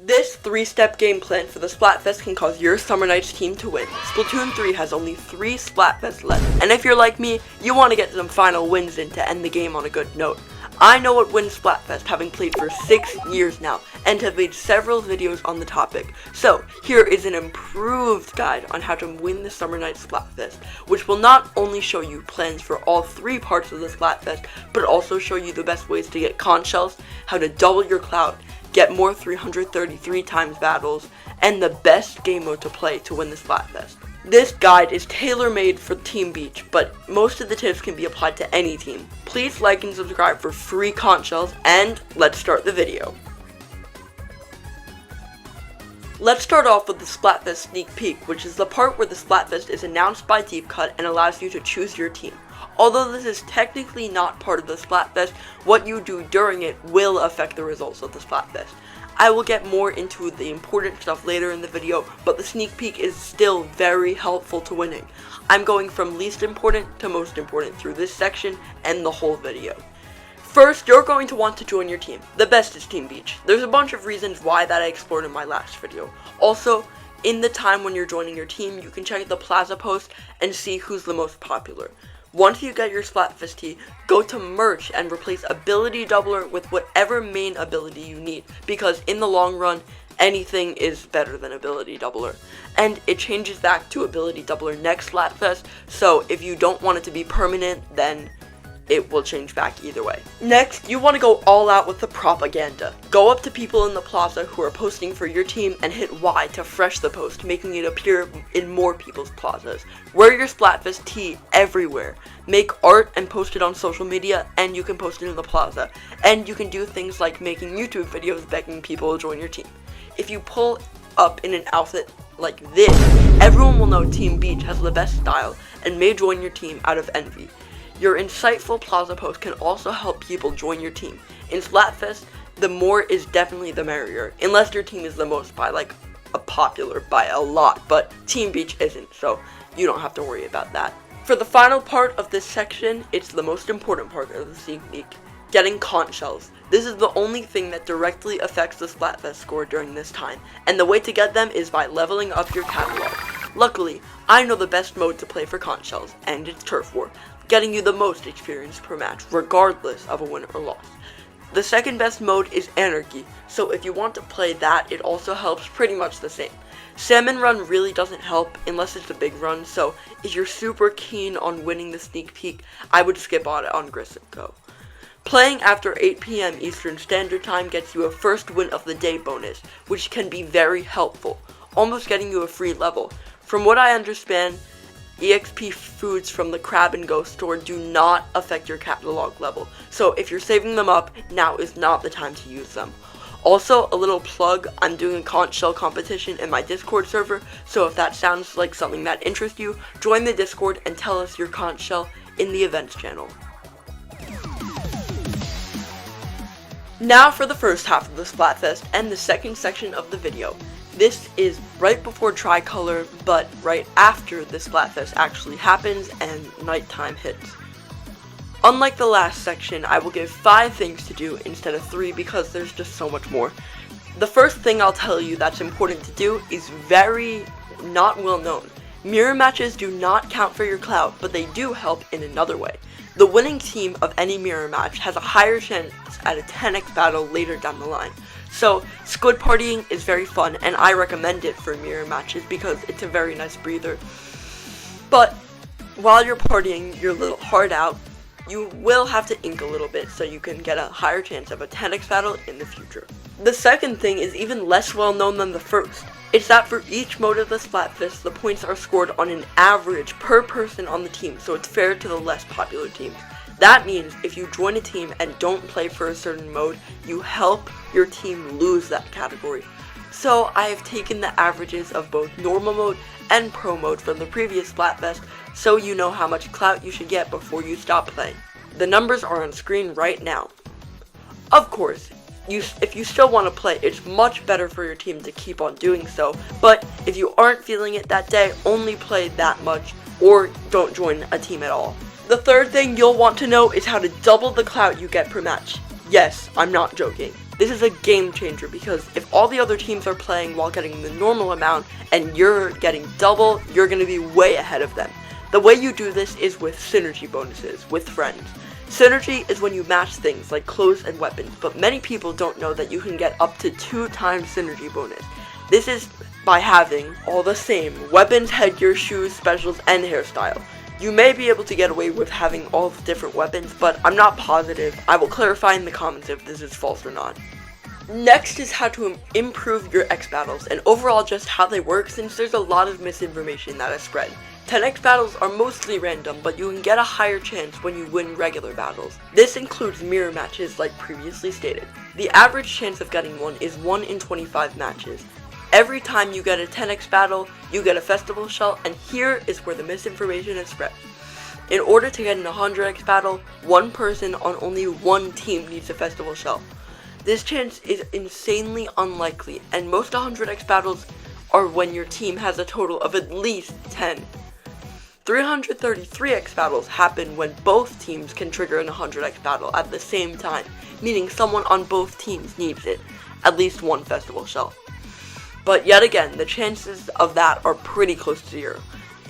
This 3-step game plan for the Splatfest can cause your Summer Nights team to win. Splatoon 3 has only 3 Splatfests left, and if you're like me, you want to get some final wins in to end the game on a good note. I know what wins Splatfest, having played for 6 years now, and have made several videos on the topic. So, here is an improved guide on how to win the Summer Nights Splatfest, which will not only show you plans for all 3 parts of the Splatfest, but also show you the best ways to get conch shells, how to double your clout, get more 333 times battles, and the best game mode to play to win the Splatfest. This guide is tailor-made for Team Beach, but most of the tips can be applied to any team. Please like and subscribe for free conch shells, and let's start the video. Let's start off with the Splatfest sneak peek, which is the part where the Splatfest is announced by Deep Cut and allows you to choose your team. Although this is technically not part of the Splatfest, what you do during it will affect the results of the Splatfest. I will get more into the important stuff later in the video, but the sneak peek is still very helpful to winning. I'm going from least important to most important through this section and the whole video. First, you're going to want to join your team. The best is Team Beach. There's a bunch of reasons why that I explored in my last video. Also, in the time when you're joining your team, you can check the Plaza post and see who's the most popular. Once you get your Splatfest tee, go to merch and replace ability doubler with whatever main ability you need, because in the long run, anything is better than ability doubler. And it changes back to ability doubler next Splatfest, so if you don't want it to be permanent, then it will change back either way. Next, you want to go all out with the propaganda. Go up to people in the plaza who are posting for your team and hit Y to fresh the post, making it appear in more people's plazas. Wear your Splatfest tee everywhere. Make art and post it on social media, and you can post it in the plaza. And you can do things like making YouTube videos begging people to join your team. If you pull up in an outfit like this, everyone will know Team Beach has the best style and may join your team out of envy. Your insightful plaza post can also help people join your team. In Splatfest, the more is definitely the merrier, unless your team is the most by like a popular by a lot, but Team Beach isn't, so you don't have to worry about that. For the final part of this section, it's the most important part of the sneak peek, getting conch shells. This is the only thing that directly affects the Splatfest score during this time, and the way to get them is by leveling up your catalog. Luckily, I know the best mode to play for conch shells, and it's Turf War, getting you the most experience per match, regardless of a win or loss. The second best mode is Anarchy, so if you want to play that, it also helps pretty much the same. Salmon Run really doesn't help unless it's a big run, so if you're super keen on winning the sneak peek, I would skip on it on Grissom Go. Playing after 8 PM Eastern Standard Time gets you a first win of the day bonus, which can be very helpful, almost getting you a free level. From what I understand, EXP foods from the Crab and Go store do not affect your catalog level, so if you're saving them up, now is not the time to use them. Also, a little plug, I'm doing a conch shell competition in my Discord server, so if that sounds like something that interests you, join the Discord and tell us your conch shell in the events channel. Now for the first half of the Splatfest and the second section of the video. This is right before Tricolor, but right after the Splatfest actually happens and nighttime hits. Unlike the last section, I will give 5 things to do instead of 3 because there's just so much more. The first thing I'll tell you that's important to do is very not well known. Mirror matches do not count for your clout, but they do help in another way. The winning team of any mirror match has a higher chance at a 10x battle later down the line. So, squid partying is very fun, and I recommend it for mirror matches because it's a very nice breather. But, while you're partying your little heart out, you will have to ink a little bit so you can get a higher chance of a 10x battle in the future. The second thing is even less well known than the first. It's that for each mode of the Splatfest, the points are scored on an average per person on the team, so it's fair to the less popular teams. That means if you join a team and don't play for a certain mode, you help your team lose that category. So I have taken the averages of both normal mode and pro mode from the previous Splatfest, so you know how much clout you should get before you stop playing. The numbers are on screen right now. Of course, if you still want to play, it's much better for your team to keep on doing so, but if you aren't feeling it that day, only play that much, or don't join a team at all. The third thing you'll want to know is how to double the clout you get per match. Yes, I'm not joking. This is a game changer because if all the other teams are playing while getting the normal amount and you're getting double, you're going to be way ahead of them. The way you do this is with synergy bonuses with friends. Synergy is when you match things like clothes and weapons, but many people don't know that you can get up to 2 times synergy bonus. This is by having all the same weapons, headgear, shoes, specials, and hairstyle. You may be able to get away with having all the different weapons, but I'm not positive. I will clarify in the comments if this is false or not. Next is how to improve your X battles, and overall just how they work since there's a lot of misinformation that is spread. 10x battles are mostly random, but you can get a higher chance when you win regular battles. This includes mirror matches like previously stated. The average chance of getting one is 1 in 25 matches. Every time you get a 10x battle, you get a festival shell, and here is where the misinformation is spread. In order to get an 100x battle, one person on only one team needs a festival shell. This chance is insanely unlikely, and most 100x battles are when your team has a total of at least 10. 333x battles happen when both teams can trigger an 100x battle at the same time, meaning someone on both teams needs it, at least one festival shell. But yet again, the chances of that are pretty close to 0.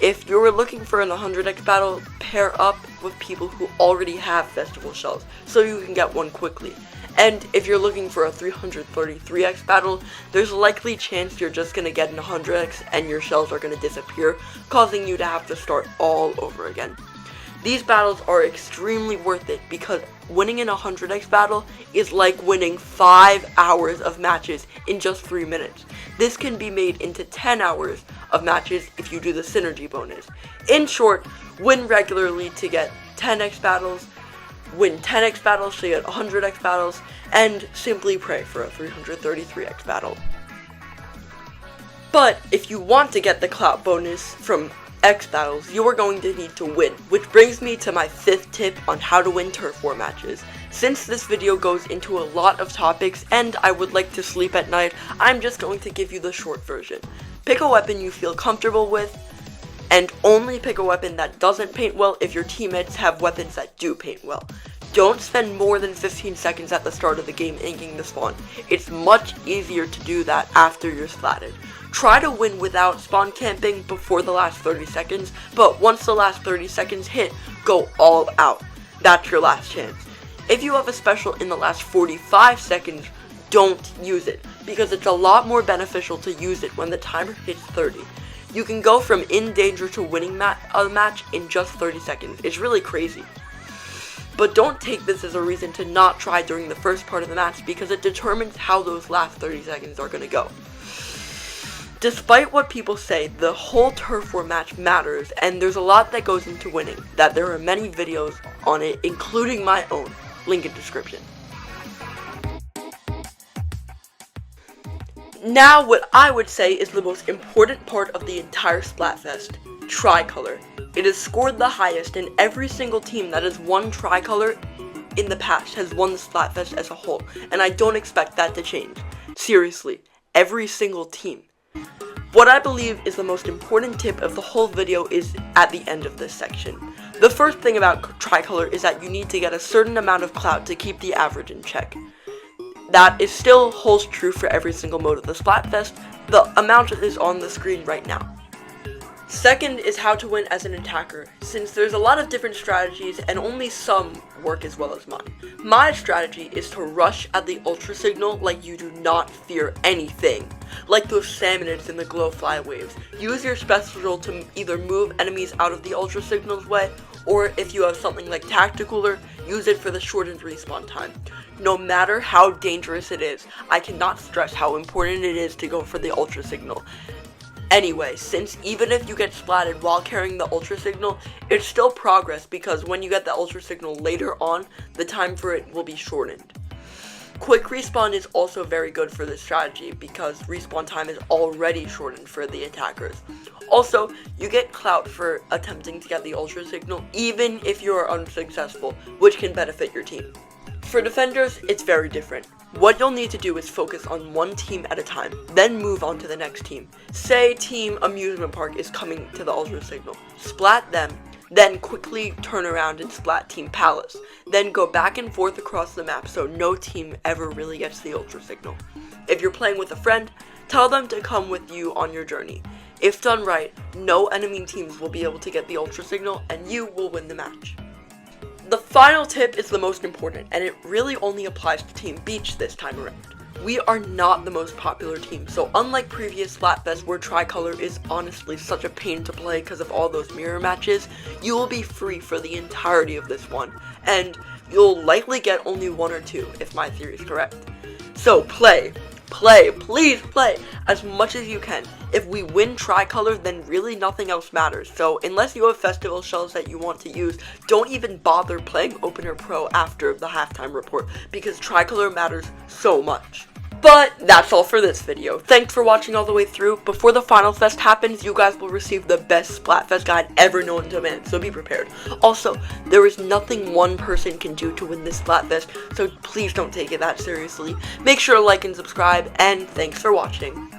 If you're looking for an 100x battle, pair up with people who already have festival shells, so you can get one quickly. And if you're looking for a 333x battle, there's a likely chance you're just gonna get an 100x and your shells are gonna disappear, causing you to have to start all over again. These battles are extremely worth it because winning an 100x battle is like winning 5 hours of matches in just 3 minutes. This can be made into 10 hours of matches if you do the synergy bonus. In short, win regularly to get 10x battles, win 10x battles to get 100x battles, and simply pray for a 333x battle. But if you want to get the clout bonus from X battles, you are going to need to win, which brings me to my 5th tip on how to win turf war matches. Since this video goes into a lot of topics and I would like to sleep at night, I'm just going to give you the short version. Pick a weapon you feel comfortable with, and only pick a weapon that doesn't paint well if your teammates have weapons that do paint well. Don't spend more than 15 seconds at the start of the game inking the spawn. It's much easier to do that after you're splatted. Try to win without spawn camping before the last 30 seconds, but once the last 30 seconds hit, go all out. That's your last chance. If you have a special in the last 45 seconds, don't use it, because it's a lot more beneficial to use it when the timer hits 30. You can go from in danger to winning a match in just 30 seconds. It's really crazy. But don't take this as a reason to not try during the first part of the match, because it determines how those last 30 seconds are going to go. Despite what people say, the whole turf war match matters, and there's a lot that goes into winning, that there are many videos on it, including my own, link in description. Now what I would say is the most important part of the entire Splatfest, Tricolor. It has scored the highest, and every single team that has won Tricolor in the past has won the Splatfest as a whole, and I don't expect that to change. Seriously, every single team. What I believe is the most important tip of the whole video is at the end of this section. The first thing about Tricolor is that you need to get a certain amount of clout to keep the average in check. That is still holds true for every single mode of the Splatfest. The amount is on the screen right now. Second is how to win as an attacker, since there's a lot of different strategies and only some work as well as mine. My strategy is to rush at the ultra signal like you do not fear anything, like those salmonids in the glow fly waves. Use your special to either move enemies out of the ultra signal's way, or if you have something like Tricolor, use it for the shortened respawn time. No matter how dangerous it is, I cannot stress how important it is to go for the ultra signal. Anyway, since even if you get splatted while carrying the ultra signal, it's still progress because when you get the ultra signal later on, the time for it will be shortened. Quick respawn is also very good for this strategy because respawn time is already shortened for the attackers. Also, you get clout for attempting to get the ultra signal even if you are unsuccessful, which can benefit your team. For defenders, it's very different. What you'll need to do is focus on one team at a time, then move on to the next team. Say Team Amusement Park is coming to the ultra signal. Splat them, then quickly turn around and splat Team Palace, then go back and forth across the map so no team ever really gets the ultra signal. If you're playing with a friend, tell them to come with you on your journey. If done right, no enemy teams will be able to get the ultra signal and you will win the match. The final tip is the most important, and it really only applies to Team Beach this time around. We are not the most popular team, so unlike previous Splatfest where Tricolor is honestly such a pain to play because of all those mirror matches, you will be free for the entirety of this one, and you'll likely get only 1 or 2 if my theory is correct. So play, please play as much as you can. If we win Tricolor, then really nothing else matters, so unless you have festival shells that you want to use, don't even bother playing Opener Pro after the halftime report, because Tricolor matters so much. But that's all for this video. Thanks for watching all the way through. Before the Final Fest happens, you guys will receive the best Splatfest guide ever known to man, so be prepared. Also, there is nothing one person can do to win this Splatfest, so please don't take it that seriously. Make sure to like and subscribe, and thanks for watching.